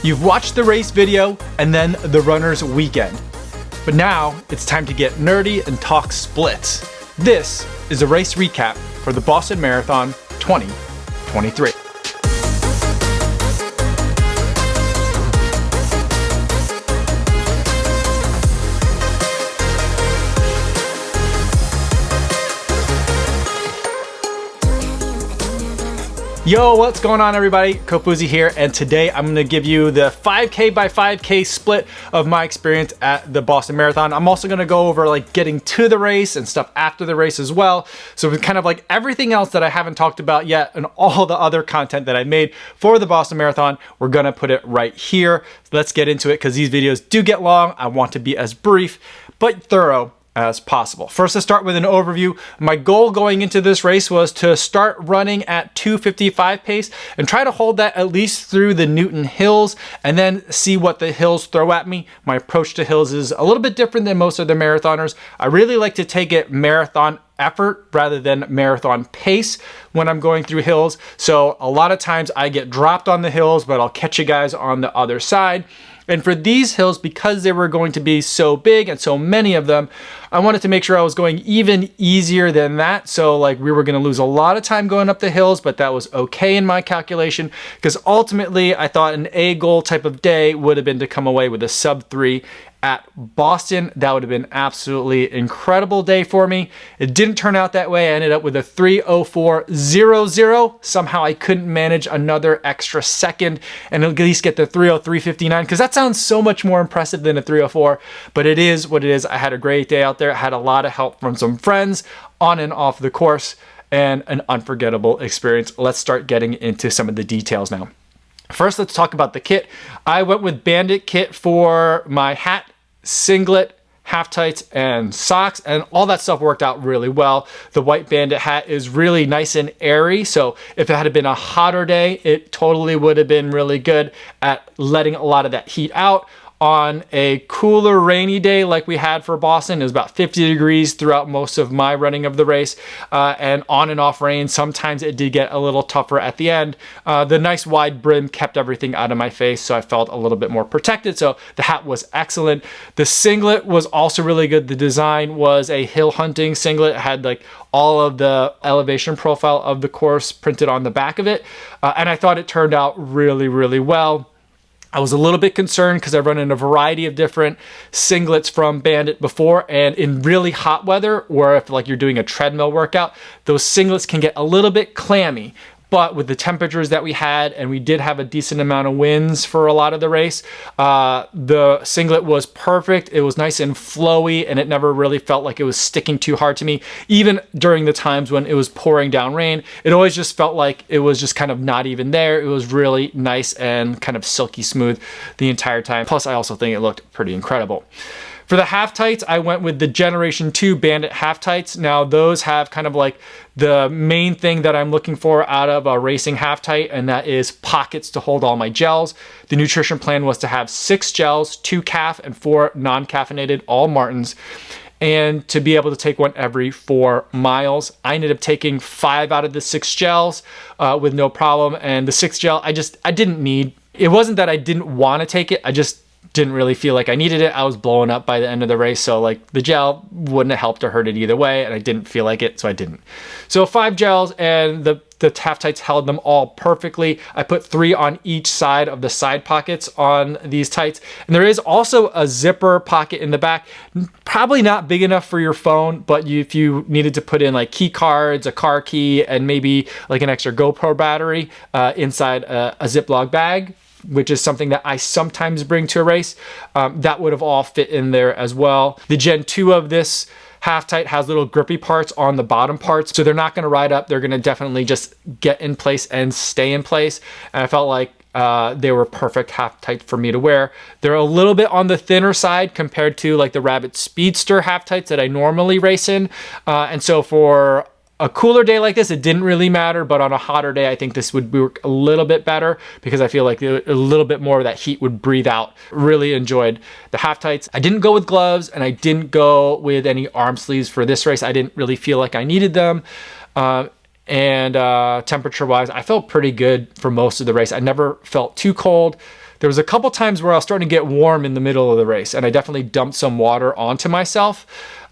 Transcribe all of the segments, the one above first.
You've watched the race video and then the runner's weekend. But now it's time to get nerdy and talk splits. This is a race recap for the Boston Marathon 2023. Yo, what's going on everybody? Kofuzi here, and today I'm gonna give you the 5K by 5K split of my experience at the Boston Marathon. I'm also gonna go over like getting to the race and stuff after the race as well. So it's kind of like everything else that I haven't talked about yet and all the other content that I made for the Boston Marathon, we're gonna put it right here. So let's get into it because these videos do get long. I want to be as brief but thorough as possible. First, let's start with an overview. My goal going into this race was to start running at 2:55 pace and try to hold that at least through the Newton Hills and then see what the hills throw at me. My approach to hills is a little bit different than most of the marathoners. I really like to take it marathon effort rather than marathon pace when I'm going through hills. So a lot of times I get dropped on the hills, but I'll catch you guys on the other side. And for these hills, because they were going to be so big and so many of them, I wanted to make sure I was going even easier than that. So like we were going to lose a lot of time going up the hills, but that was okay in my calculation because ultimately I thought an A goal type of day would have been to come away with a sub 3 at Boston. That would have been absolutely incredible day for me. It didn't turn out that way. I ended up with a 3:04.00. Somehow I couldn't manage another extra second and at least get the 3:03.59 because that sounds so much more impressive than a 3:04, but it is what it is. I had a great day out there. I had a lot of help from some friends on and off the course and an unforgettable experience. Let's start getting into some of the details now. First, let's talk about the kit. I went with Bandit kit for my hat, singlet, half tights, and socks, and all that stuff worked out really well. The white Bandit hat is really nice and airy, so if it had been a hotter day, it totally would have been really good at letting a lot of that heat out. On a cooler, rainy day like we had for Boston, it was about 50 degrees throughout most of my running of the race, and on and off rain. Sometimes it did get a little tougher at the end. The nice wide brim kept everything out of my face, so I felt a little bit more protected, so the hat was excellent. The singlet was also really good. The design was a hill hunting singlet. It had like all of the elevation profile of the course printed on the back of it, and I thought it turned out really, really well. I was a little bit concerned because I've run in a variety of different singlets from Bandit before, and in really hot weather or if like you're doing a treadmill workout, those singlets can get a little bit clammy. But with the temperatures that we had, and we did have a decent amount of winds for a lot of the race, the singlet was perfect. It was nice and flowy, and it never really felt like it was sticking too hard to me. Even during the times when it was pouring down rain, it always just felt like it was just kind of not even there. It was really nice and kind of silky smooth the entire time. Plus, I also think it looked pretty incredible. For the half tights, I went with the Generation 2 Bandit half tights. Now those have kind of like the main thing that I'm looking for out of a racing half tight, and that is pockets to hold all my gels. The nutrition plan was to have 6 gels, 2 caff and 4 non-caffeinated, all Martins, and to be able to take one every 4 miles. I ended up taking 5 out of the 6 gels with no problem, and the 6th gel I didn't need. It wasn't that I didn't want to take it, I just didn't really feel like I needed it. I was blowing up by the end of the race, so like the gel wouldn't have helped or hurt it either way, and I didn't feel like it, so I didn't. So 5 gels, and the half tights held them all perfectly. I put 3 on each side of the side pockets on these tights, and there is also a zipper pocket in the back. Probably not big enough for your phone, but if you needed to put in like key cards, a car key, and maybe like an extra GoPro battery inside a Ziploc bag, which is something that I sometimes bring to a race, that would have all fit in there as well. The Gen 2 of this half tight has little grippy parts on the bottom parts, so they're not going to ride up. They're going to definitely just get in place and stay in place. And I felt like they were perfect half tight for me to wear. They're a little bit on the thinner side compared to like the Rabbit Speedster half tights that I normally race in. And so for a cooler day like this, it didn't really matter, but on a hotter day, I think this would work a little bit better because I feel like a little bit more of that heat would breathe out. Really enjoyed the half tights. I didn't go with gloves and I didn't go with any arm sleeves for this race. I didn't really feel like I needed them. And temperature wise, I felt pretty good for most of the race. I never felt too cold. there was a couple times where I was starting to get warm in the middle of the race, and I definitely dumped some water onto myself,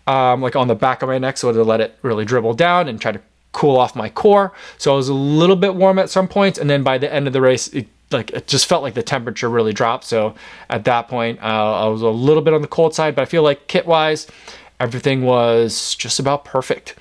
like on the back of my neck, so to let it really dribble down and try to cool off my core. So I was a little bit warm at some points, and then by the end of the race, it just felt like the temperature really dropped. So at that point, I was a little bit on the cold side, but I feel like kit-wise, everything was just about perfect.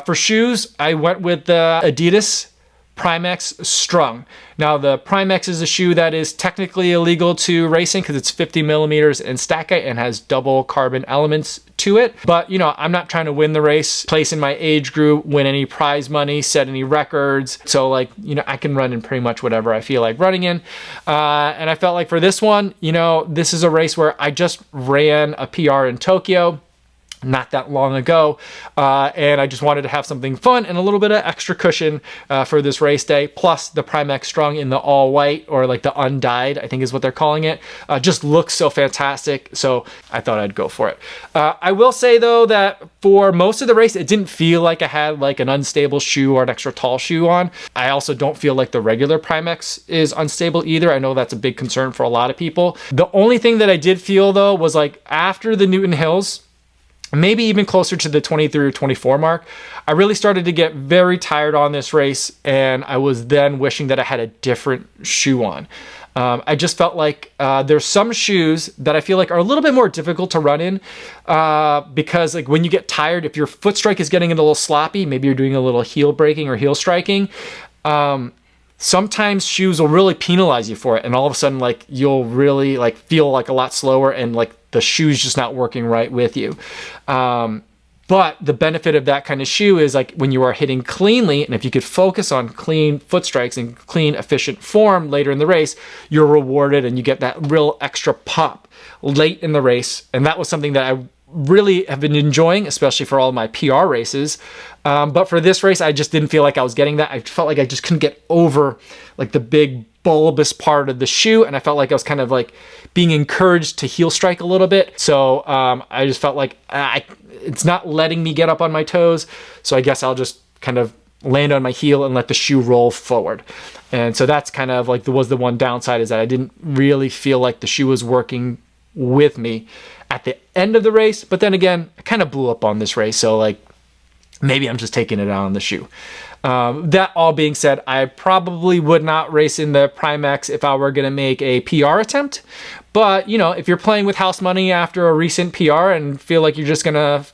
For shoes, I went with the Adidas Primex Strung. Now the Primex is a shoe that is technically illegal to racing because it's 50 millimeters in stack height and has double carbon elements to it. But you know, I'm not trying to win the race, place in my age group, win any prize money, set any records. So like, you know, I can run in pretty much whatever I feel like running in. And I felt like for this one, you know, this is a race where I just ran a PR in Tokyo not that long ago, and I just wanted to have something fun and a little bit of extra cushion for this race day. Plus the Primex Strung in the all white, or like the undyed, I think is what they're calling it, just looks so fantastic, so I thought I'd go for it. I will say though that for most of the race it didn't feel like I had like an unstable shoe or an extra tall shoe on. I also don't feel like the regular Primex is unstable either. I know that's a big concern for a lot of people. The only thing that I did feel though was like after the Newton Hills, maybe even closer to the 23 or 24 mark, I really started to get very tired on this race, and I was then wishing that I had a different shoe on. I just felt like there's some shoes that I feel like are a little bit more difficult to run in because like when you get tired, if your foot strike is getting a little sloppy, maybe you're doing a little heel braking or heel striking, sometimes shoes will really penalize you for it, and all of a sudden like you'll really like feel like a lot slower, and like the shoe's just not working right with you. But the benefit of that kind of shoe is like when you are hitting cleanly, and if you could focus on clean foot strikes and clean, efficient form later in the race, you're rewarded and you get that real extra pop late in the race. And that was something that I really have been enjoying, especially for all of my PR races. But for this race, I just didn't feel like I was getting that. I felt like I just couldn't get over like the big bulbous part of the shoe, and I felt like I was kind of like being encouraged to heel strike a little bit. So I just felt like it's not letting me get up on my toes, so I guess I'll just kind of land on my heel and let the shoe roll forward. And so that's kind of like was the one downside, is that I didn't really feel like the shoe was working with me at the end of the race. But then again, I kind of blew up on this race, so like maybe I'm just taking it out on the shoe. That all being said, I probably would not race in the Primex if I were going to make a PR attempt. But, you know, if you're playing with house money after a recent PR and feel like you're just going to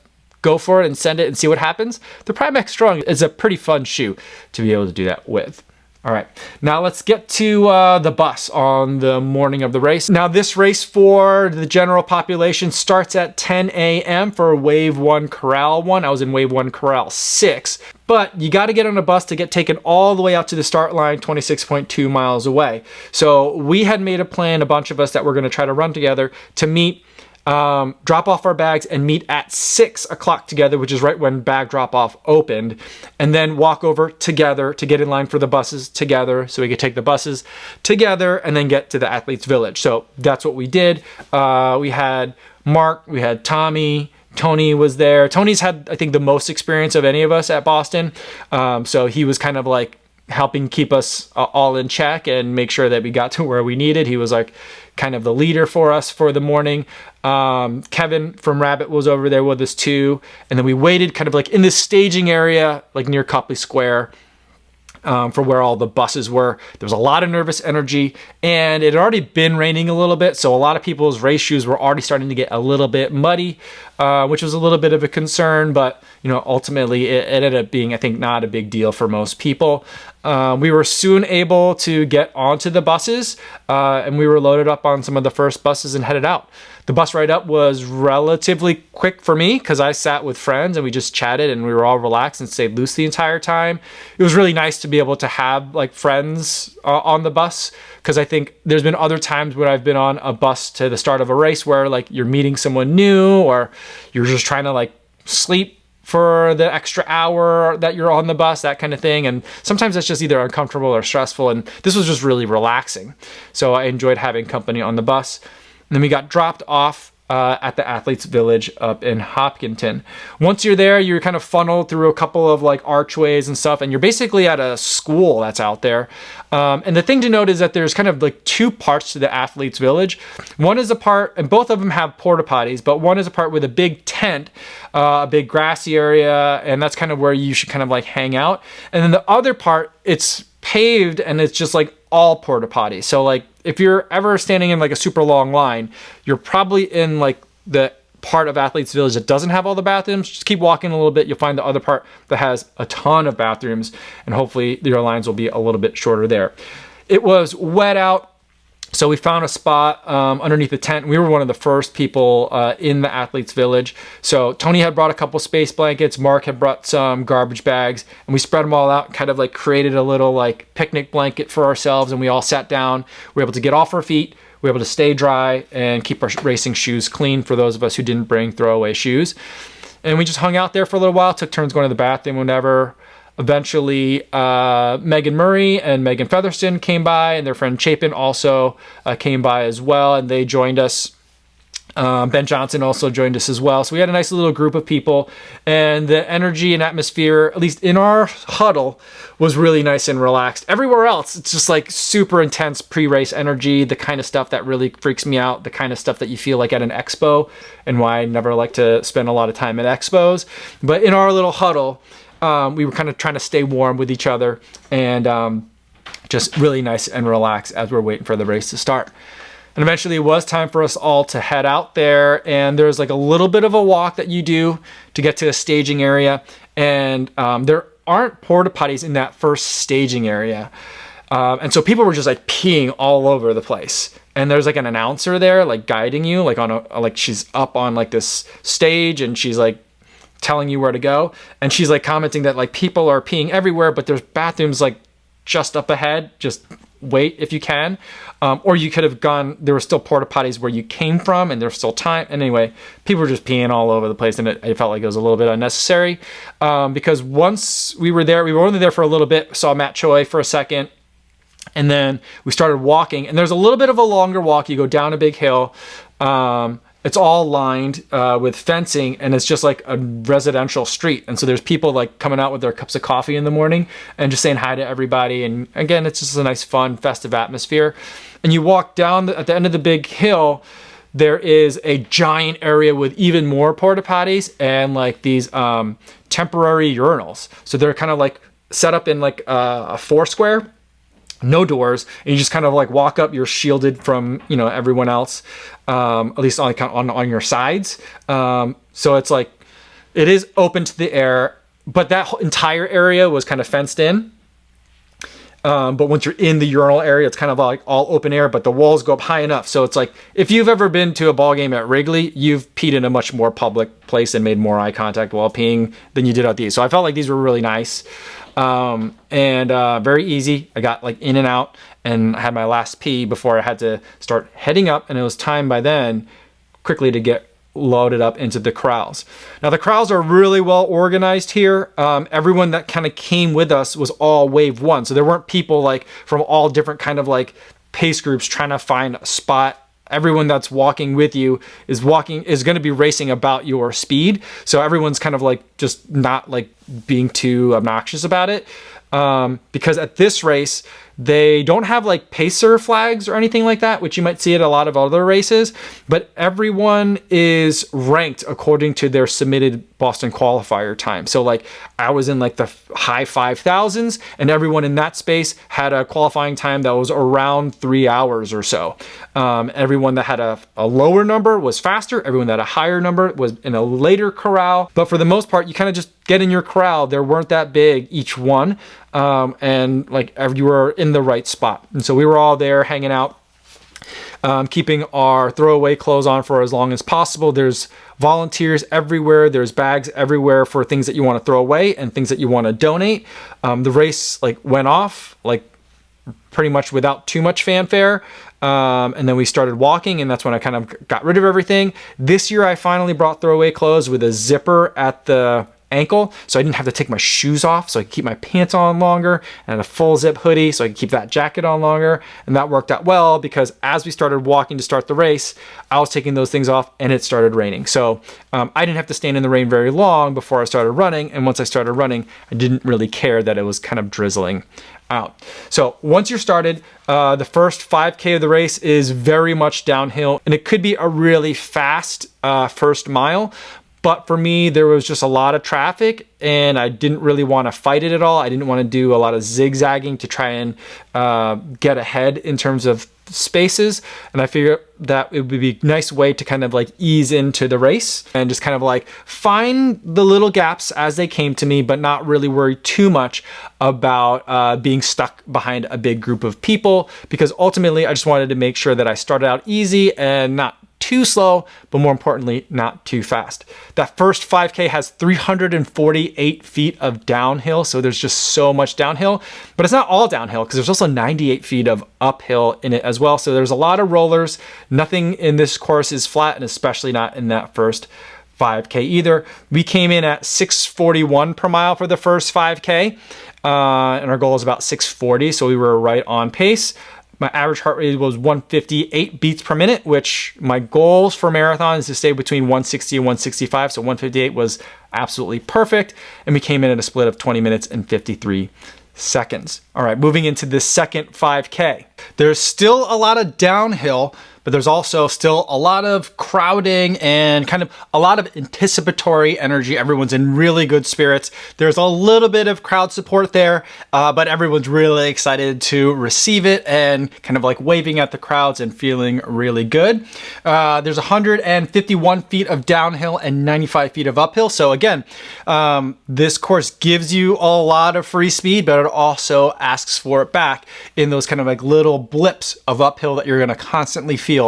go for it and send it and see what happens, the Primex Strung is a pretty fun shoe to be able to do that with. All right, now let's get to the bus on the morning of the race. Now this race for the general population starts at 10 a.m. for Wave 1 Corral 1. I was in Wave 1 Corral 6. But you got to get on a bus to get taken all the way out to the start line, 26.2 miles away. So we had made a plan, a bunch of us that were going to try to run together to meet, drop off our bags and meet at 6 o'clock together, which is right when bag drop off opened, and then walk over together to get in line for the buses together so we could take the buses together and then get to the Athletes Village. So that's what we did. We had Mark, we had Tommy, Tony was there. Tony's had, I think, the most experience of any of us at Boston. So he was kind of like helping keep us all in check and make sure that we got to where we needed. He was like kind of the leader for us for the morning. Kevin from Rabbit was over there with us too. And then we waited kind of like in this staging area, like near Copley Square, for where all the buses were. There was a lot of nervous energy, and it had already been raining a little bit, so a lot of people's race shoes were already starting to get a little bit muddy, which was a little bit of a concern, but you know, ultimately it ended up being, I think, not a big deal for most people. We were soon able to get onto the buses, and we were loaded up on some of the first buses and headed out. The bus ride up was relatively quick for me because I sat with friends and we just chatted and we were all relaxed and stayed loose the entire time. It was really nice to be able to have like friends on the bus, because I think there's been other times when I've been on a bus to the start of a race where like you're meeting someone new, or you're just trying to like sleep for the extra hour that you're on the bus, that kind of thing. And sometimes that's just either uncomfortable or stressful. And this was just really relaxing. So I enjoyed having company on the bus. And then we got dropped off at the Athletes Village up in Hopkinton. Once you're there, you're kind of funneled through a couple of like archways and stuff, and you're basically at a school that's out there. And the thing to note is that there's kind of like two parts to the Athletes Village. One is a part, and both of them have porta potties, but one is a part with a big tent, a big grassy area, and that's kind of where you should kind of like hang out. And then the other part, it's paved and it's just like all porta potties. So like if you're ever standing in like a super long line, you're probably in like the part of Athletes Village that doesn't have all the bathrooms. Just keep walking a little bit, you'll find the other part that has a ton of bathrooms, and hopefully your lines will be a little bit shorter there. It was wet out, so we found a spot underneath the tent. We were one of the first people in the Athletes Village. So Tony had brought a couple space blankets, Mark had brought some garbage bags, and we spread them all out and kind of like created a little like picnic blanket for ourselves, and we all sat down. We were able to get off our feet, we were able to stay dry and keep our racing shoes clean for those of us who didn't bring throwaway shoes. And we just hung out there for a little while, took turns going to the bathroom whenever. Eventually, Megan Murray and Megan Featherston came by, and their friend Chapin also came by as well, and they joined us. Ben Johnson also joined us as well. So we had a nice little group of people, and the energy and atmosphere, at least in our huddle, was really nice and relaxed. Everywhere else, it's just like super intense pre-race energy, the kind of stuff that really freaks me out, the kind of stuff that you feel like at an expo, and why I never like to spend a lot of time at expos. But in our little huddle, we were kind of trying to stay warm with each other, and just really nice and relaxed as we're waiting for the race to start. And eventually it was time for us all to head out there, and there's like a little bit of a walk that you do to get to a staging area, and there aren't porta potties in that first staging area. And so people were just like peeing all over the place. And there's like an announcer there, like guiding you, like on a, like she's up on like this stage, and she's like telling you where to go. And she's like commenting that like people are peeing everywhere, but there's bathrooms like just up ahead. Just wait if you can. Or you could have gone, there were still porta potties where you came from, and there's still time. And anyway, people were just peeing all over the place, and it felt like it was a little bit unnecessary. Because once we were there, we were only there for a little bit, saw Matt Choi for a second, and then we started walking. And there's a little bit of a longer walk. You go down a big hill. It's all lined with fencing, and it's just like a residential street. And so there's people like coming out with their cups of coffee in the morning and just saying hi to everybody. And again, it's just a nice, fun, festive atmosphere. And you walk down at the end of the big hill, there is a giant area with even more porta potties and like these temporary urinals. So they're kind of like set up in like a foursquare. No doors, and you just kind of like walk up. You're shielded from, you know, everyone else, at least on your sides. So it's like, it is open to the air, but that entire area was kind of fenced in. But once you're in the urinal area, it's kind of like all open air, but the walls go up high enough. So it's like, if you've ever been to a ball game at Wrigley, you've peed in a much more public place and made more eye contact while peeing than you did at these. So I felt like these were really nice. And very easy. I got like in and out, and I had my last pee before I had to start heading up, and it was time by then quickly to get loaded up into the corrals. Now the corrals are really well organized here. Everyone that kind of came with us was all wave one, so there weren't people like from all different kind of like pace groups trying to find a spot. Everyone that's walking with you is going to be racing about your speed. So everyone's kind of like just not like being too obnoxious about it. Because at this race, they don't have like pacer flags or anything like that, which you might see at a lot of other races, but everyone is ranked according to their submitted Boston qualifier time. So like I was in like the high 5,000s, and everyone in that space had a qualifying time that was around 3 hours or so. Everyone that had a lower number was faster. Everyone that had a higher number was in a later corral. But for the most part, you kind of just get in your corral. There weren't that big each one. And like you were in the right spot. And so we were all there hanging out, keeping our throwaway clothes on for as long as possible. There's volunteers everywhere. There's bags everywhere for things that you want to throw away and things that you want to donate. The race like went off like pretty much without too much fanfare. And then we started walking, and that's when I kind of got rid of everything. This year I finally brought throwaway clothes with a zipper at the ankle, so I didn't have to take my shoes off, so I could keep my pants on longer, and a full zip hoodie so I could keep that jacket on longer. And that worked out well because as we started walking to start the race, I was taking those things off and it started raining. So I didn't have to stand in the rain very long before I started running. And once I started running, I didn't really care that it was kind of drizzling out. So once you're started, the first 5K of the race is very much downhill, and it could be a really fast first mile. But for me, there was just a lot of traffic and I didn't really want to fight it at all. I didn't want to do a lot of zigzagging to try and get ahead in terms of spaces. And I figured that it would be a nice way to kind of like ease into the race and just kind of like find the little gaps as they came to me, but not really worry too much about being stuck behind a big group of people, because ultimately I just wanted to make sure that I started out easy and not too slow, but more importantly, not too fast. That first 5K has 348 feet of downhill, so there's just so much downhill, but it's not all downhill because there's also 98 feet of uphill in it as well. So there's a lot of rollers. Nothing in this course is flat, and especially not in that first 5K either. We came in at 641 per mile for the first 5K, and our goal is about 640, so we were right on pace. My average heart rate was 158 beats per minute, which my goals for marathon is to stay between 160 and 165. So 158 was absolutely perfect. And we came in at a split of 20 minutes and 53 seconds. All right, moving into the second 5K. There's still a lot of downhill, but there's also still a lot of crowding and kind of a lot of anticipatory energy. Everyone's in really good spirits. There's a little bit of crowd support there, but everyone's really excited to receive it and kind of like waving at the crowds and feeling really good. There's 151 feet of downhill and 95 feet of uphill. So again, this course gives you a lot of free speed, but it also asks for it back in those kind of like little blips of uphill that you're going to constantly feel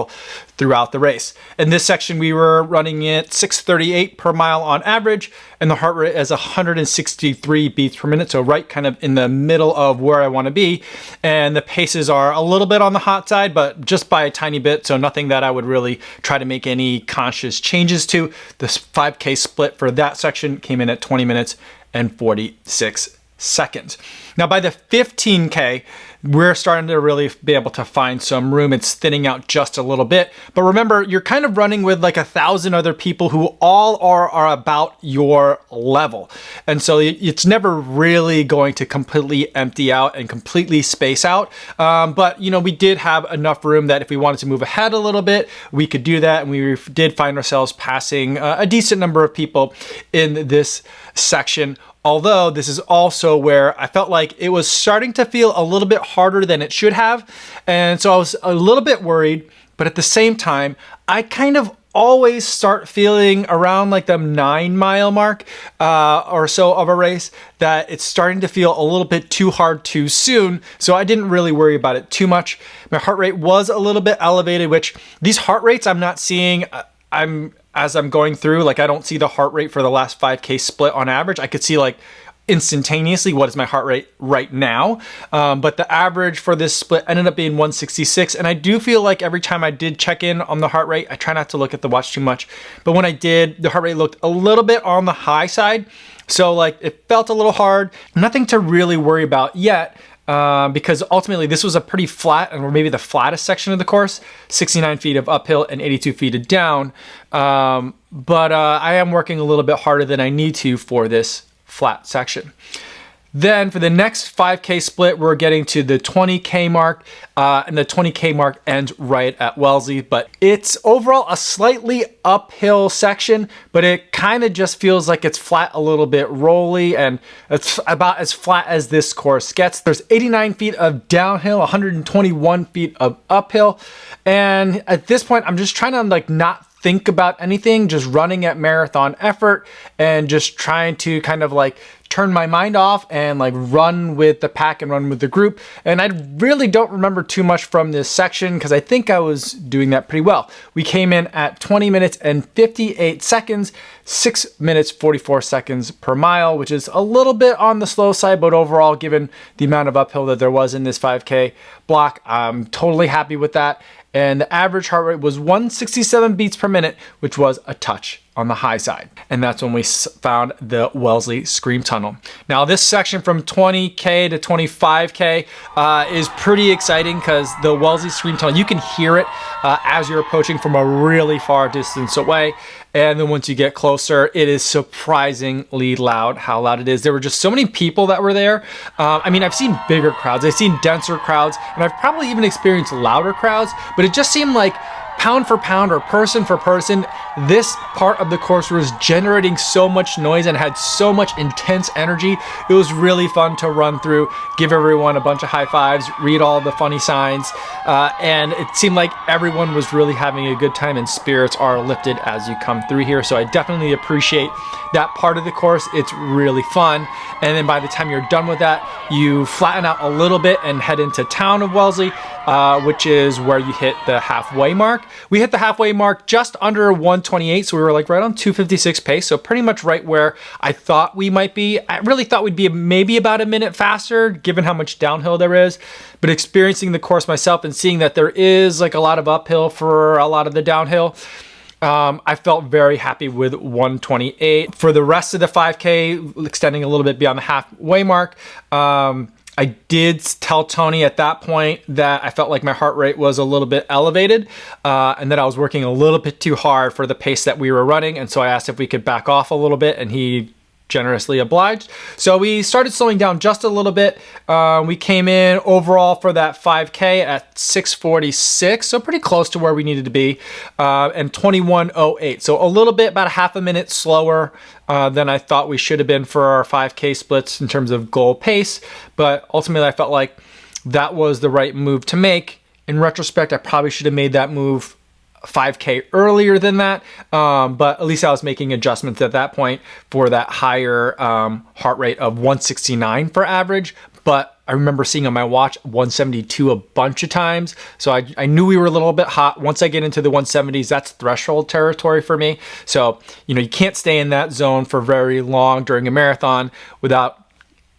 throughout the race. In this section, we were running at 638 per mile on average, and the heart rate is 163 beats per minute. So right kind of in the middle of where I want to be. And the paces are a little bit on the hot side, but just by a tiny bit. So nothing that I would really try to make any conscious changes to. This 5K split for that section came in at 20 minutes and 46 seconds. Now by the 15K, we're starting to really be able to find some room. It's thinning out just a little bit. But remember, you're kind of running with like 1,000 other people who all are about your level. And so it's never really going to completely empty out and completely space out. But, you know, we did have enough room that if we wanted to move ahead a little bit, we could do that. And we did find ourselves passing a decent number of people in this section. Although this is also where I felt like it was starting to feel a little bit harder than it should have. And so I was a little bit worried, but at the same time, I kind of always start feeling around like the 9-mile mark or so of a race that it's starting to feel a little bit too hard too soon. So I didn't really worry about it too much. My heart rate was a little bit elevated, which these heart rates I'm not seeing. As I'm going through, like I don't see the heart rate for the last 5K split on average. I could see like instantaneously what is my heart rate right now. But the average for this split ended up being 166. And I do feel like every time I did check in on the heart rate, I try not to look at the watch too much. But when I did, the heart rate looked a little bit on the high side. So like it felt a little hard. Nothing to really worry about yet. Because ultimately this was a pretty flat, and maybe the flattest section of the course, 69 feet of uphill and 82 feet of down. But I am working a little bit harder than I need to for this flat section. Then for the next 5K split, we're getting to the 20K mark, and the 20K mark ends right at Wellesley. But it's overall a slightly uphill section, but it kind of just feels like it's flat, a little bit rolly, and it's about as flat as this course gets. There's 89 feet of downhill, 121 feet of uphill. And at this point, I'm just trying to like not think about anything, just running at marathon effort and just trying to kind of like turn my mind off and like run with the pack and run with the group. And I really don't remember too much from this section because I think I was doing that pretty well. We came in at 20 minutes and 58 seconds, 6 minutes 44 seconds per mile, which is a little bit on the slow side, but overall, given the amount of uphill that there was in this 5K block, I'm totally happy with that. And the average heart rate was 167 beats per minute, which was a touch on the high side. And that's when we found the Wellesley Scream Tunnel. Now this section from 20K to 25K is pretty exciting because the Wellesley Scream Tunnel, you can hear it as you're approaching from a really far distance away. And then once you get closer, it is surprisingly loud, how loud it is. There were just so many people that were there. I mean, I've seen bigger crowds, I've seen denser crowds, and I've probably even experienced louder crowds, but it just seemed like pound for pound or person for person, this part of the course was generating so much noise and had so much intense energy. It was really fun to run through, give everyone a bunch of high fives, read all the funny signs, and it seemed like everyone was really having a good time and spirits are lifted as you come through here. So I definitely appreciate that part of the course. It's really fun. And then by the time you're done with that, you flatten out a little bit and head into town of Wellesley, which is where you hit the halfway mark. We hit the halfway mark just under 128, so we were like right on 256 pace, so pretty much right where I thought we might be. I really thought we'd be maybe about a minute faster, given how much downhill there is, but experiencing the course myself and seeing that there is like a lot of uphill for a lot of the downhill, I felt very happy with 128. For the rest of the 5K, extending a little bit beyond the halfway mark, I did tell Tony at that point that I felt like my heart rate was a little bit elevated and that I was working a little bit too hard for the pace that we were running. And so I asked if we could back off a little bit, and he generously obliged. So we started slowing down just a little bit. We came in overall for that 5K at 6:46, so pretty close to where we needed to be, and 21:08. So a little bit, about a half a minute slower than I thought we should have been for our 5K splits in terms of goal pace. But ultimately, I felt like that was the right move to make. In retrospect, I probably should have made that move 5K earlier than that, but at least I was making adjustments at that point for that higher heart rate of 169 for average. But I remember seeing on my watch 172 a bunch of times, so I knew we were a little bit hot. Once I get into the 170s, that's threshold territory for me. So you know, you can't stay in that zone for very long during a marathon without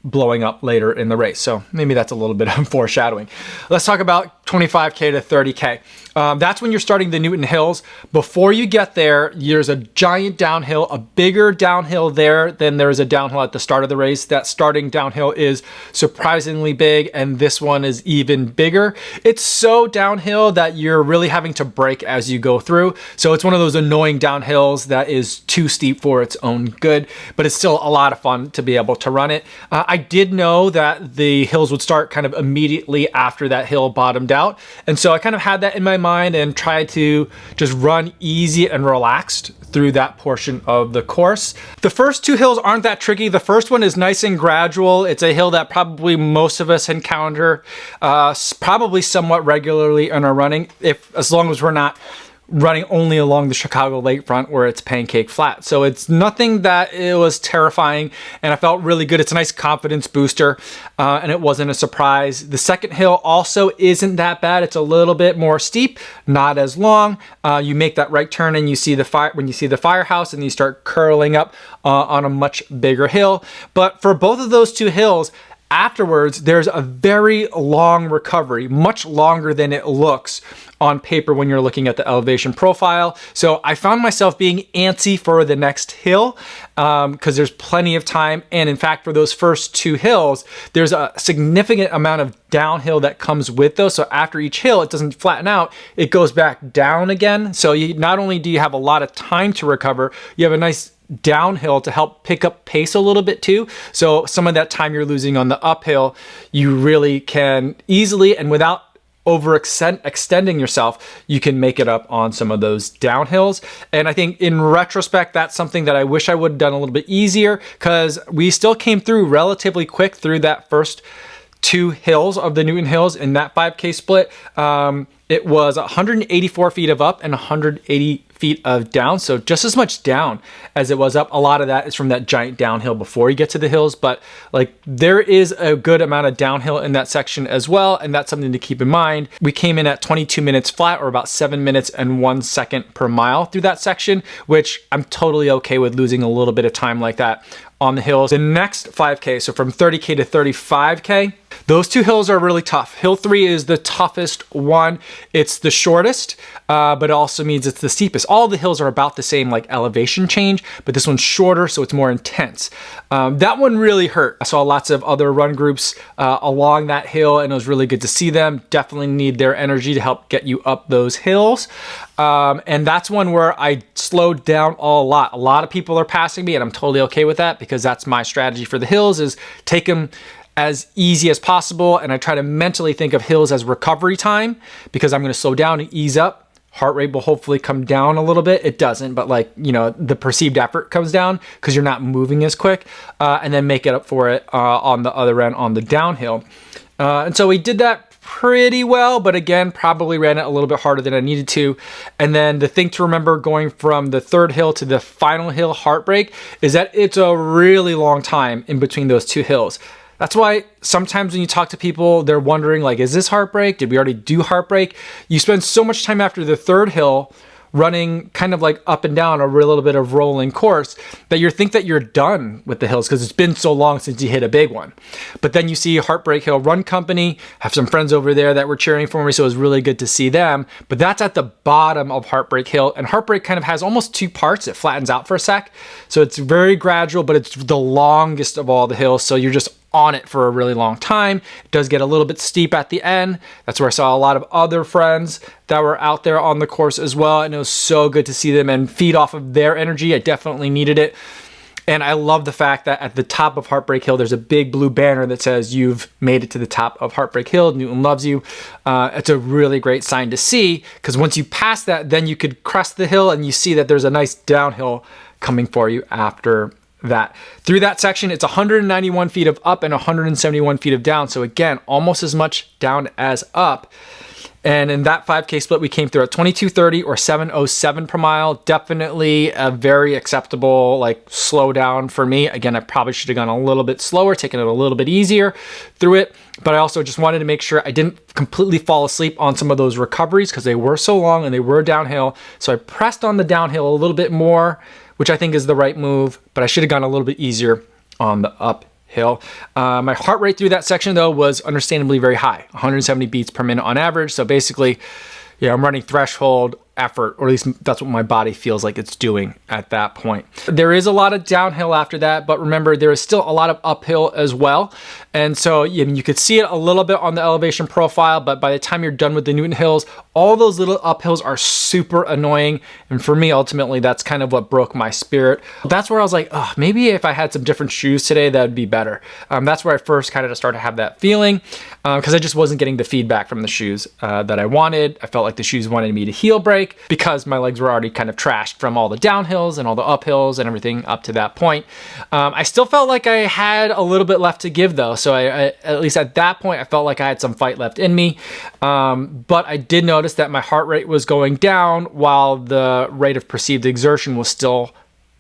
blowing up later in the race. So maybe that's a little bit of foreshadowing. Let's talk about 25K to 30K. That's when you're starting the Newton Hills. Before you get there, there's a giant downhill, a bigger downhill there than there is a downhill at the start of the race. That starting downhill is surprisingly big, and this one is even bigger. It's so downhill that you're really having to brake as you go through. So it's one of those annoying downhills that is too steep for its own good, but it's still a lot of fun to be able to run it. I did know that the hills would start kind of immediately after that hill bottomed out, and so I kind of had that in my mind and tried to just run easy and relaxed through that portion of the course. The first two hills aren't that tricky. The first one is nice and gradual. It's a hill that probably most of us encounter probably somewhat regularly in our running, as long as we're not running only along the Chicago lakefront where it's pancake flat. So it's nothing that it was terrifying, and I felt really good. It's a nice confidence booster, and it wasn't a surprise. The second hill also isn't that bad. It's a little bit more steep, not as long. You make that right turn and you see the firehouse, and you start curling up on a much bigger hill. But for both of those two hills, afterwards, there's a very long recovery, much longer than it looks on paper when you're looking at the elevation profile. So I found myself being antsy for the next hill because there's plenty of time. And in fact, for those first two hills, there's a significant amount of downhill that comes with those. So after each hill, it doesn't flatten out, it goes back down again. So not only do you have a lot of time to recover, you have a nice downhill to help pick up pace a little bit too. So some of that time you're losing on the uphill, you really can easily, and without extending yourself, you can make it up on some of those downhills. And I think in retrospect, that's something that I wish I would have done a little bit easier, because we still came through relatively quick through that first two hills of the Newton Hills in that 5K split. It was 184 feet of up and 180 feet of down, so just as much down as it was up. A lot of that is from that giant downhill before you get to the hills, but like there is a good amount of downhill in that section as well, and that's something to keep in mind. We came in at 22 minutes flat, or about 7 minutes and 1 second per mile through that section, which I'm totally okay with losing a little bit of time like that on the hills. The next 5K, so from 30K to 35K, those two hills are really tough. Hill 3 is the toughest one. it's the shortest, but it also means it's the steepest. All the hills are about the same like elevation change, but this one's shorter, so it's more intense. That one really hurt. I saw lots of other run groups along that hill, and it was really good to see them. Definitely need their energy to help get you up those hills. And that's one where I slowed down a lot. A lot of people are passing me, and I'm totally okay with that, because that's my strategy for the hills, is take them as easy as possible. And I try to mentally think of hills as recovery time, because I'm going to slow down and ease up. Heart rate will hopefully come down a little bit. It doesn't, but like, you know, the perceived effort comes down because you're not moving as quick, and then make it up for it on the other end on the downhill. And so we did that pretty well, but again, probably ran it a little bit harder than I needed to. And then the thing to remember going from the third hill to the final hill, Heartbreak, is that it's a really long time in between those two hills. That's why sometimes when you talk to people, they're wondering like, is this Heartbreak? Did we already do Heartbreak? You spend so much time after the third hill running kind of like up and down a little bit of rolling course that you think that you're done with the hills, because it's been so long since you hit a big one. But then you see Heartbreak Hill Run Company, have some friends over there that were cheering for me, so it was really good to see them. But that's at the bottom of Heartbreak Hill, and Heartbreak kind of has almost two parts. It flattens out for a sec, so it's very gradual, but it's the longest of all the hills, so you're just on it for a really long time. It does get a little bit steep at the end. That's where I saw a lot of other friends that were out there on the course as well, and it was so good to see them and feed off of their energy. I definitely needed it. And I love the fact that at the top of Heartbreak Hill, there's a big blue banner that says you've made it to the top of Heartbreak Hill. Newton loves you. It's a really great sign to see, because once you pass that, then you could crest the hill and you see that there's a nice downhill coming for you after that. Through that section, it's 191 feet of up and 171 feet of down. So again, almost as much down as up. And in that 5K split, we came through at 22:30 or 7:07 per mile. Definitely a very acceptable like slow down for me. Again, I probably should have gone a little bit slower, taken it a little bit easier through it. But I also just wanted to make sure I didn't completely fall asleep on some of those recoveries, because they were so long and they were downhill. So I pressed on the downhill a little bit more, which I think is the right move, but I should have gone a little bit easier on the uphill. My heart rate through that section though was understandably very high, 170 beats per minute on average. So basically, yeah, I'm running threshold effort, or at least that's what my body feels like it's doing at that point. There is a lot of downhill after that, but remember, there is still a lot of uphill as well. And so you could see it a little bit on the elevation profile, but by the time you're done with the Newton Hills, all those little uphills are super annoying. And for me, ultimately, that's kind of what broke my spirit. That's where I was like, oh, maybe if I had some different shoes today, that would be better. That's where I first kind of started to have that feeling, because I just wasn't getting the feedback from the shoes that I wanted. I felt like the shoes wanted me to heel brake, because my legs were already kind of trashed from all the downhills and all the uphills and everything up to that point. I still felt like I had a little bit left to give though. So I at least at that point, I felt like I had some fight left in me. But I did notice that my heart rate was going down while the rate of perceived exertion was still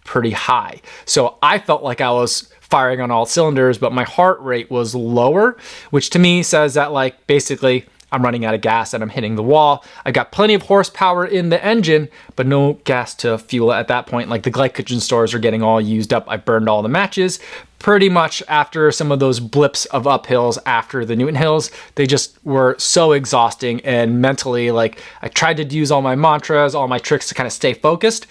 pretty high. So I felt like I was firing on all cylinders, but my heart rate was lower, which to me says that like basically I'm running out of gas and I'm hitting the wall. I got plenty of horsepower in the engine, but no gas to fuel it at that point. Like the glycogen stores are getting all used up. I burned all the matches pretty much after some of those blips of uphills after the Newton Hills. They just were so exhausting, and mentally, like I tried to use all my mantras, all my tricks to kind of stay focused.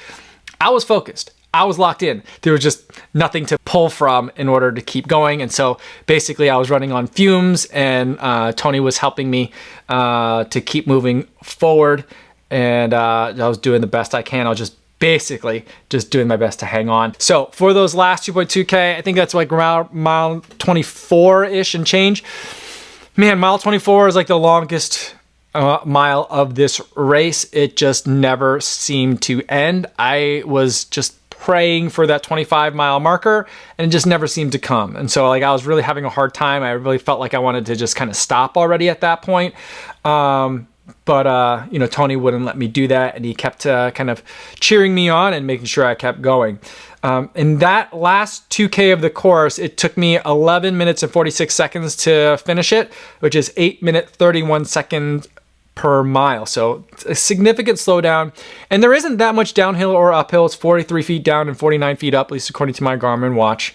I was focused. I was locked in. There was just nothing to pull from in order to keep going. And so basically I was running on fumes, and Tony was helping me to keep moving forward. And I was doing the best I can. I was just basically just doing my best to hang on. So for those last 2.2K, I think that's like around mile 24-ish and change. Man, mile 24 is like the longest mile of this race. It just never seemed to end. I was just praying for that 25-mile marker, and it just never seemed to come. And so like I was really having a hard time. I really felt like I wanted to just kind of stop already at that point. But you know, Tony wouldn't let me do that, and he kept kind of cheering me on and making sure I kept going. In that last 2K of the course, it took me 11 minutes and 46 seconds to finish it, which is 8 minutes 31 seconds per mile. So a significant slowdown, and there isn't that much downhill or uphill. It's 43 feet down and 49 feet up, at least according to my Garmin watch.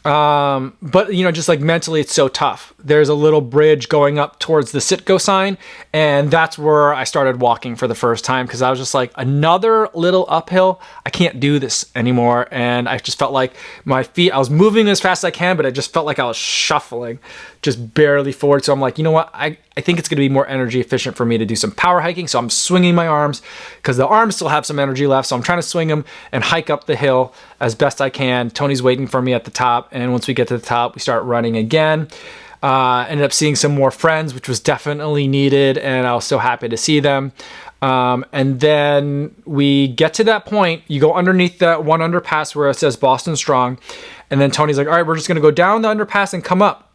But you know, just like mentally, it's so tough. There's a little bridge going up towards the Citgo sign, and that's where I started walking for the first time, because I was just like, another little uphill, I can't do this anymore. And I just felt like my feet, I was moving as fast as I can, but I just felt like I was shuffling just barely forward. So I'm like, you know what, I think it's going to be more energy efficient for me to do some power hiking. So I'm swinging my arms, because the arms still have some energy left, so I'm trying to swing them and hike up the hill as best I can. Tony's waiting for me at the top, and once we get to the top, we start running again. Ended up seeing some more friends, which was definitely needed, and I was so happy to see them. And then we get to that point, you go underneath that one underpass where it says Boston Strong, and then Tony's like, all right, we're just gonna go down the underpass and come up.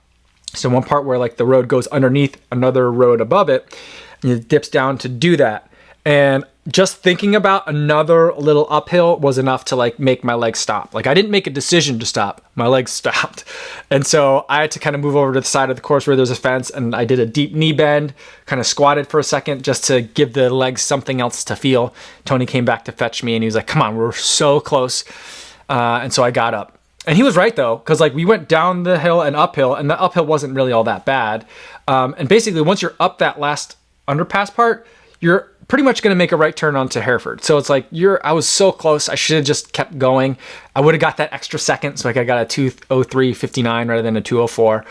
So one part where like the road goes underneath another road above it, and it dips down to do that. And just thinking about another little uphill was enough to like make my legs stop. Like I didn't make a decision to stop, my legs stopped. And so I had to kind of move over to the side of the course where there's a fence, and I did a deep knee bend, kind of squatted for a second just to give the legs something else to feel. Tony came back to fetch me, and he was like, come on, we're so close. And so I got up. And he was right though, because like we went down the hill and uphill, and the uphill wasn't really all that bad. And basically once you're up that last underpass part, you're pretty much going to make a right turn onto Hereford. So it's like I was so close. I should have just kept going. I would have got that extra second. So like I got a 2:03:59 rather than a 2:04.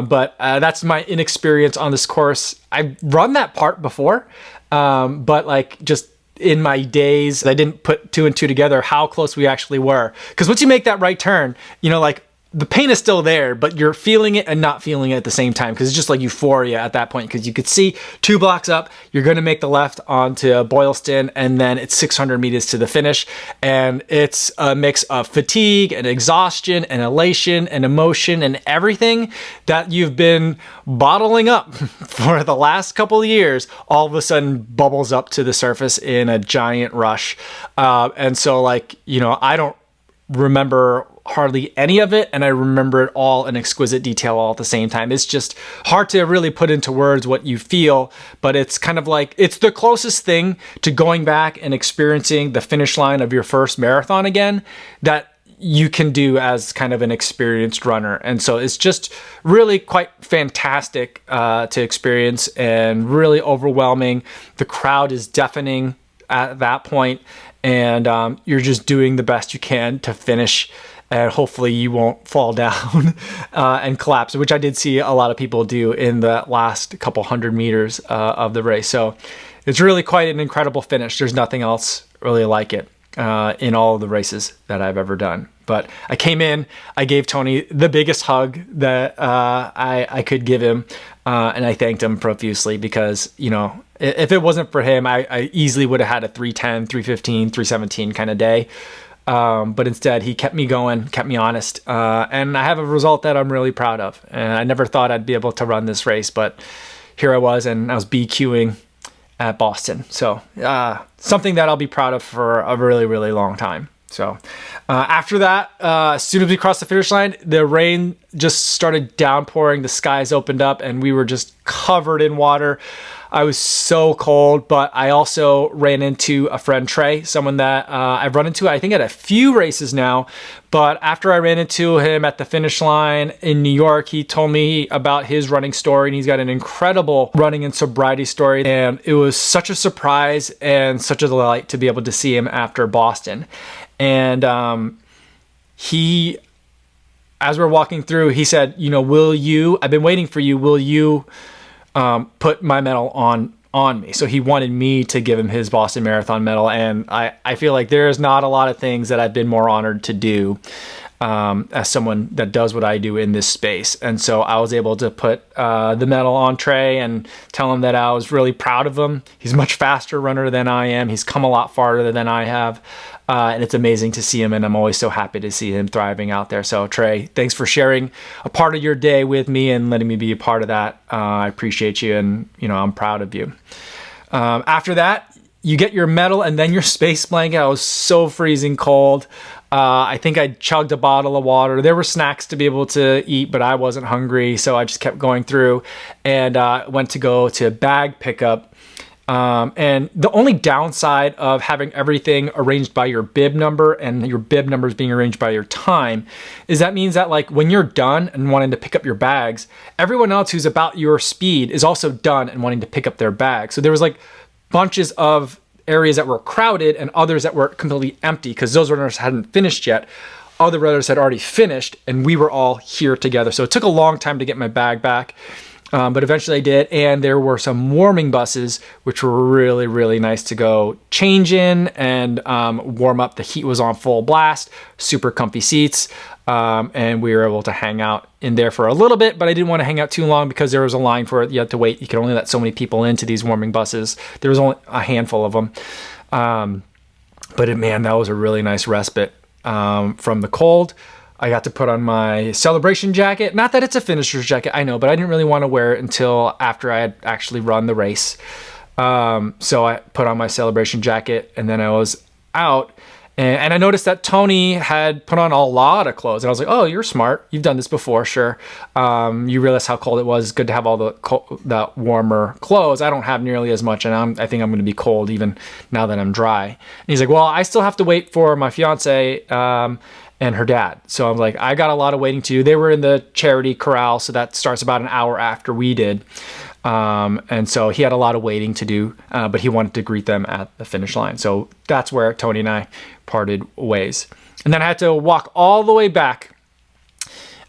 But that's my inexperience on this course. I've run that part before, but like just in my days, I didn't put two and two together how close we actually were. Because once you make that right turn, you know, like the pain is still there, but you're feeling it and not feeling it at the same time, because it's just like euphoria at that point, because you could see 2 blocks up, you're going to make the left onto Boylston, and then it's 600 meters to the finish. And it's a mix of fatigue and exhaustion and elation and emotion and everything that you've been bottling up for the last couple of years, all of a sudden bubbles up to the surface in a giant rush. And so like, you know, I don't remember hardly any of it, and I remember it all in exquisite detail all at the same time. It's just hard to really put into words what you feel, but it's kind of like, it's the closest thing to going back and experiencing the finish line of your first marathon again that you can do as kind of an experienced runner. And so it's just really quite fantastic to experience, and really overwhelming. The crowd is deafening at that point, and you're just doing the best you can to finish, and hopefully you won't fall down and collapse, which I did see a lot of people do in the last couple hundred meters of the race. So it's really quite an incredible finish. There's nothing else really like it in all of the races that I've ever done. But I came in, I gave Tony the biggest hug that I could give him, and I thanked him profusely, because, you know, if it wasn't for him, I easily would have had a 3:10, 3:15, 3:17 kind of day. But instead he kept me going, kept me honest. And I have a result that I'm really proud of. And I never thought I'd be able to run this race, but here I was, and I was BQing at Boston. So, something that I'll be proud of for a really, really long time. So, after that, as soon as we crossed the finish line, the rain just started downpouring, the skies opened up, and we were just covered in water. I was so cold, but I also ran into a friend, Trey, someone that I've run into, I think, at a few races now. But after I ran into him at the finish line in New York, he told me about his running story, and he's got an incredible running and sobriety story. And it was such a surprise and such a delight to be able to see him after Boston. And as we're walking through, he said, you know, I've been waiting for you, will you put my medal on me? So he wanted me to give him his Boston Marathon medal, and I feel like there's not a lot of things that I've been more honored to do as someone that does what I do in this space. And so I was able to put the medal on Trey and tell him that I was really proud of him. He's a much faster runner than I am. He's come a lot farther than I have. And it's amazing to see him, and I'm always so happy to see him thriving out there. So Trey, thanks for sharing a part of your day with me and letting me be a part of that. I appreciate you, and you know, I'm proud of you. After that, you get your medal and then your space blanket. I was so freezing cold. I think I chugged a bottle of water. There were snacks to be able to eat, but I wasn't hungry, so I just kept going through, and went to go to bag pickup. And the only downside of having everything arranged by your bib number and your bib numbers being arranged by your time is that means that like when you're done and wanting to pick up your bags, everyone else who's about your speed is also done and wanting to pick up their bags. So there was like bunches of areas that were crowded and others that were completely empty because those runners hadn't finished yet. Other runners had already finished and we were all here together. So it took a long time to get my bag back. But eventually I did, and there were some warming buses, which were really, really nice to go change in and warm up. The heat was on full blast, super comfy seats, and we were able to hang out in there for a little bit, but I didn't want to hang out too long because there was a line for it. You had to wait. You could only let so many people into these warming buses. There was only a handful of them. Man, that was a really nice respite from the cold. I got to put on my celebration jacket. Not that it's a finisher's jacket, I know, but I didn't really want to wear it until after I had actually run the race. So I put on my celebration jacket and then I was out. And I noticed that Tony had put on a lot of clothes. And I was like, oh, you're smart. You've done this before, sure. You realize how cold it was. It's good to have all the warmer clothes. I don't have nearly as much, and I think I'm going to be cold even now that I'm dry. And he's like, well, I still have to wait for my fiance and her dad. So I'm like, I got a lot of waiting to do. They were in the charity corral, so that starts about an hour after we did. And so he had a lot of waiting to do, but he wanted to greet them at the finish line. So that's where Tony and I parted ways. And then I had to walk all the way back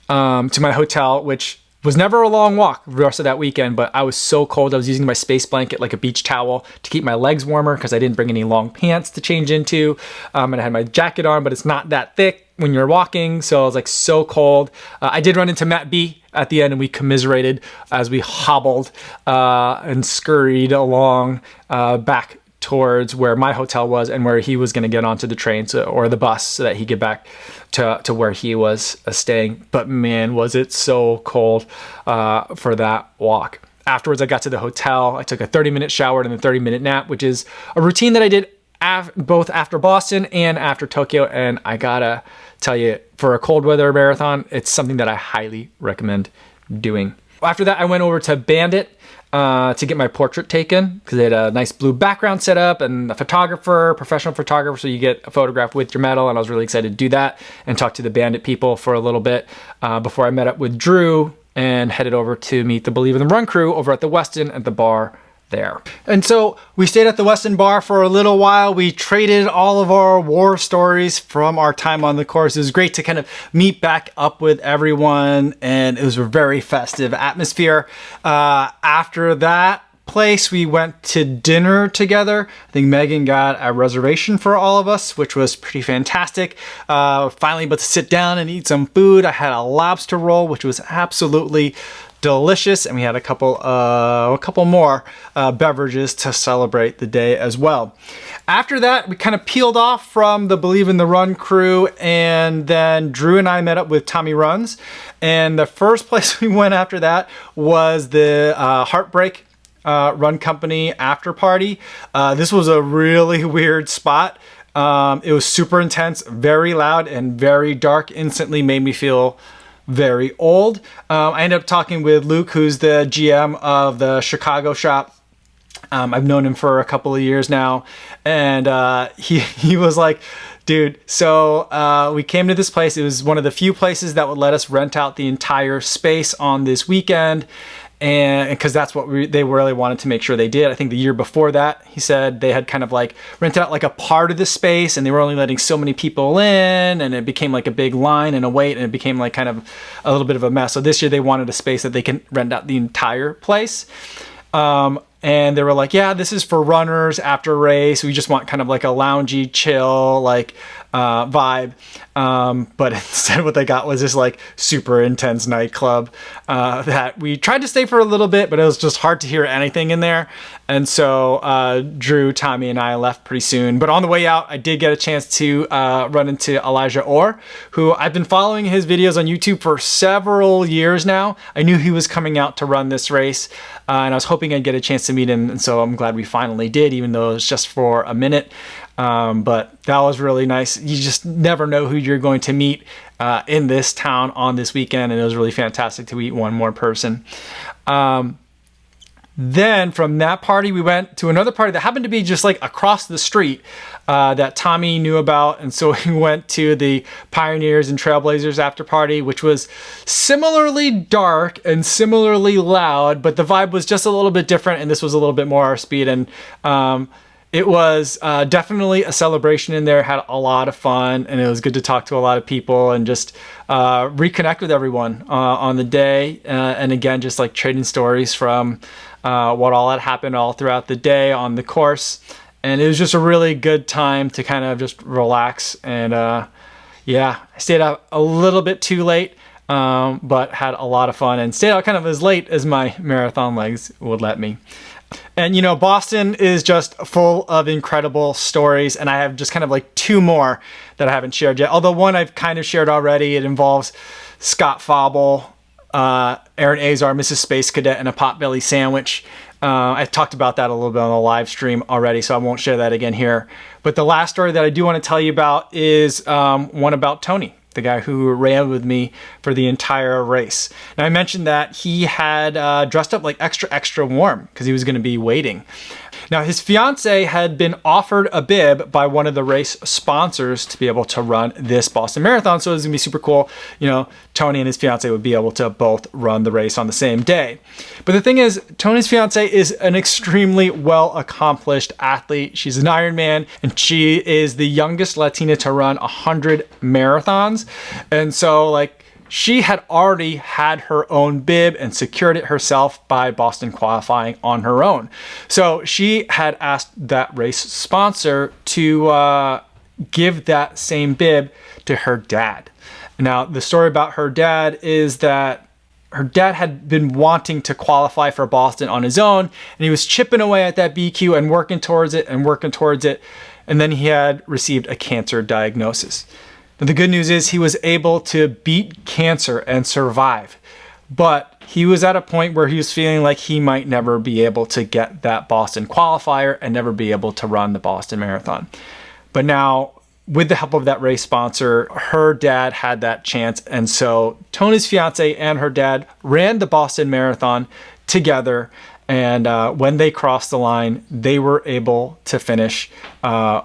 to my hotel, which was never a long walk the rest of that weekend, but I was so cold. I was using my space blanket like a beach towel to keep my legs warmer because I didn't bring any long pants to change into. And I had my jacket on, but it's not that thick when you're walking. So I was like so cold. I did run into Matt B at the end and we commiserated as we hobbled and scurried along back towards where my hotel was and where he was going to get onto the train or the bus so that he could get back to where he was staying. But man, was it so cold for that walk. Afterwards, I got to the hotel. I took a 30-minute shower and a 30-minute nap, which is a routine that I did both after Boston and after Tokyo. And I gotta tell you, for a cold weather marathon, it's something that I highly recommend doing. After that, I went over to Bandit to get my portrait taken because they had a nice blue background set up and a professional photographer, so you get a photograph with your medal, and I was really excited to do that and talk to the Bandit people for a little bit before I met up with Drew and headed over to meet the Believe in the Run crew over at the Westin at the bar there. And so we stayed at the Westin bar for a little while. We traded all of our war stories from our time on the course. It was great to kind of meet back up with everyone, and it was a very festive atmosphere. After that place, we went to dinner together. I think Megan got a reservation for all of us, which was pretty fantastic. Finally able to sit down and eat some food. I had a lobster roll, which was absolutely delicious, and we had a couple more beverages to celebrate the day as well. After that, we kind of peeled off from the Believe in the Run crew, and then Drew and I met up with Tommy Runs, and the first place we went after that was the Heartbreak Run Company after party. This was a really weird spot. It was super intense, very loud, and very dark. Instantly made me feel very old. I ended up talking with Luke, who's the GM of the Chicago shop. I've known him for a couple of years now, and he was like, dude, so we came to this place. It was one of the few places that would let us rent out the entire space on this weekend, and because that's what they really wanted to make sure they did. I think the year before that, he said they had kind of like rented out like a part of the space, and they were only letting so many people in, and it became like a big line and a wait, and it became like kind of a little bit of a mess. So this year they wanted a space that they can rent out the entire place. And they were like, yeah, this is for runners after race. We just want kind of like a loungy, chill, like vibe. But instead what they got was this like super intense nightclub that we tried to stay for a little bit, but it was just hard to hear anything in there. And so Drew, Tommy, and I left pretty soon. But on the way out, I did get a chance to run into Elijah Orr, who I've been following his videos on YouTube for several years now. I knew he was coming out to run this race, and I was hoping I'd get a chance to meet him. And so I'm glad we finally did, even though it was just for a minute. But that was really nice. You just never know who you're going to meet in this town on this weekend, and it was really fantastic to meet one more person. Then from that party, we went to another party that happened to be just like across the street that Tommy knew about. And so we went to the Pioneers and Trailblazers after party, which was similarly dark and similarly loud, but the vibe was just a little bit different. And this was a little bit more our speed. And it was definitely a celebration in there, had a lot of fun, and it was good to talk to a lot of people and just reconnect with everyone on the day. And again, just like trading stories from what all had happened all throughout the day on the course. And it was just a really good time to kind of just relax. And yeah, I stayed out a little bit too late, but had a lot of fun and stayed out kind of as late as my marathon legs would let me. And you know, Boston is just full of incredible stories, and I have just kind of like two more that I haven't shared yet. Although one I've kind of shared already. It involves Scott Fauble, Aaron Azar, Mrs. Space Cadet, and a potbelly sandwich. I talked about that a little bit on the live stream already, so I won't share that again here. But the last story that I do want to tell you about is one about Tony, the guy who ran with me for the entire race. Now, I mentioned that he had dressed up like extra warm because he was going to be waiting. Now, his fiance had been offered a bib by one of the race sponsors to be able to run this Boston Marathon. So it was going to be super cool. You know, Tony and his fiance would be able to both run the race on the same day. But the thing is, Tony's fiance is an extremely well-accomplished athlete. She's an Ironman, and she is the youngest Latina to run 100 marathons. And so, like, she had already had her own bib and secured it herself by Boston qualifying on her own. So she had asked that race sponsor to give that same bib to her dad. Now, the story about her dad is that her dad had been wanting to qualify for Boston on his own, and he was chipping away at that BQ and working towards it. And then he had received a cancer diagnosis. Now, the good news is he was able to beat cancer and survive, but he was at a point where he was feeling like he might never be able to get that Boston qualifier and never be able to run the Boston Marathon. But now, with the help of that race sponsor, her dad had that chance. And so Tony's fiance and her dad ran the Boston Marathon together. And when they crossed the line, they were able to finish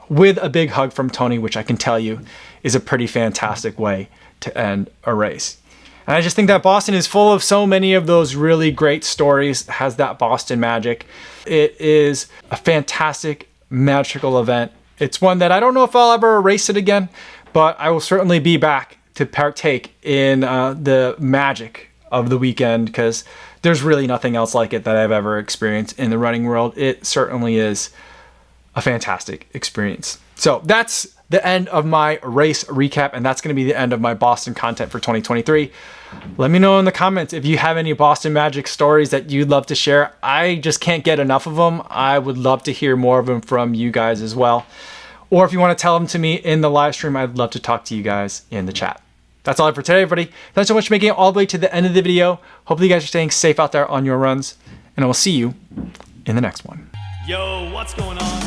with a big hug from Tony, which I can tell you is a pretty fantastic way to end a race. And I just think that Boston is full of so many of those really great stories, has that Boston magic. It is a fantastic, magical event. It's one that I don't know if I'll ever race it again, but I will certainly be back to partake in the magic of the weekend, because there's really nothing else like it that I've ever experienced in the running world. It certainly is a fantastic experience. So that's the end of my race recap, and that's going to be the end of my Boston content for 2023. Let me know in the comments if you have any Boston Magic stories that you'd love to share. I just can't get enough of them. I would love to hear more of them from you guys as well. Or if you want to tell them to me in the live stream, I'd love to talk to you guys in the chat. That's all I have for today, everybody. Thanks so much for making it all the way to the end of the video. Hopefully you guys are staying safe out there on your runs, and I will see you in the next one. Yo, what's going on?